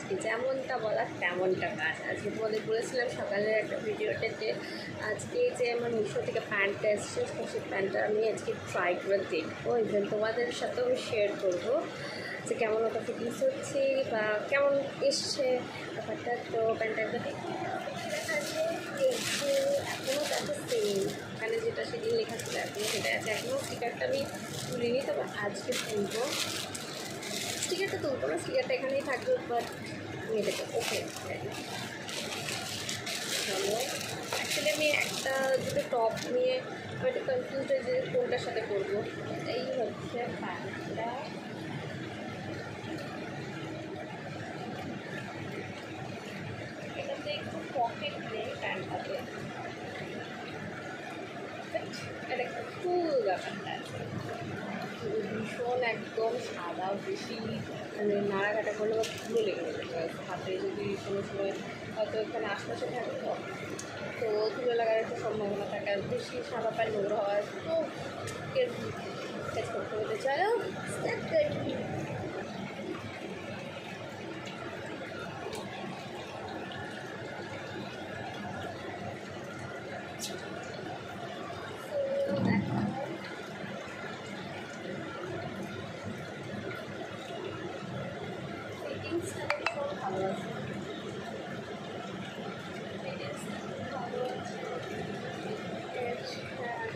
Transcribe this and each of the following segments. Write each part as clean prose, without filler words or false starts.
আজকে যেমনটা বলা তেমনটা কাজ। আজকে বলেছিলাম সকালের একটা ভিডিওতে যে আজকে যে আমার মিশো থেকে প্যান্টটা এসছে, সেই প্যান্টটা আমি আজকে ট্রাই করে দেখবো, ইভেন তোমাদের সাথেও আমি শেয়ার করবো যে কেমন ওটা ফিটিংস হচ্ছে বা কেমন এসছে ব্যাপারটা। তো প্যান্টটা এই যে এখনও দেখো সেম, ওখানে যেটা সেদিন লেখা ছিল এখনও সেটা আছে, এখনও স্টিকারটা আমি তুলিনি, তবে আজকে তুলবো। স্টিকারটা তুলবো না, স্টিকারটা এখানেই থাকবে, বাট আমি এটাকে ওকে চলো। অ্যাকচুয়ালি আমি দুটো টপ নিয়ে আমি একটু কনফিউজ হয়ে যে কোনটার সাথে করবো। এই হচ্ছে প্যান্টটা, এটাতে একটু পকেট নেই প্যান্টটাতে, এটা একটু ফুল ব্যাপারটা আছে, ভীষণ একদম সাদা, বেশি মানে নাড়াঘাটা করলে বা ধুলো লেগে যাবে হাতে, যদি কোনো সময় হয়তো এখানে আশপাশে থাকে তো ধুলো লাগার একটা সম্ভাবনা থাকে, আর বেশি সাদা প্যান্ট নোংরা হয় তো কাজ করতে হতে চলো স্টার্ট করি। ভালো আছে,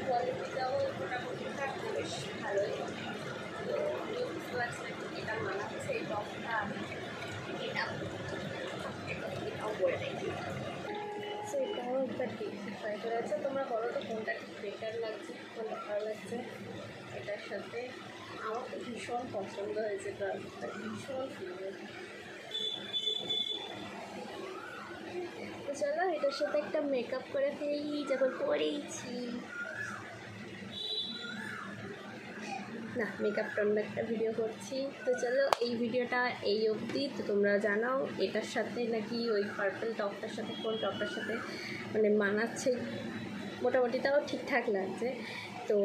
কোয়ালিটিটাও মোটামুটি থাকবে, বেশ ভালোই। তো আমিও বুঝতে পারছি না এটা মানাচ্ছে এই টপটা, এটাও বলে দেখি। সো এটাও একটা দেখি ট্রাই করে আছে, তোমরা বলো তো কোনটা বেটার লাগছে, কোনটা ভালো লাগছে এটার সাথে। আমার তো ভীষণ পছন্দ হয়েছে, ট্রাউজারটা ভীষণ সুন্দর। তো চলো এটার সাথে একটা মেকআপ করে ফেলি, যখন পরেইছি না, মেকআপটা অন্য একটা ভিডিও করছি। তো চলো এই ভিডিওটা এই অবধি। তো তোমরা জানাও এটার সাথে নাকি ওই পার্পল টপটার সাথে কোন টপটার সাথে মানে মানাচ্ছে, মোটামুটি তাও ঠিকঠাক লাগছে। তো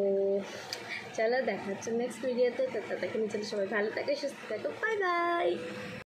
চলো দেখা হচ্ছে নেক্সট ভিডিওতে। তো তাদেরকে নিচে সবাই ভালো থাকে, সুস্থ থাকো, বাই বাই।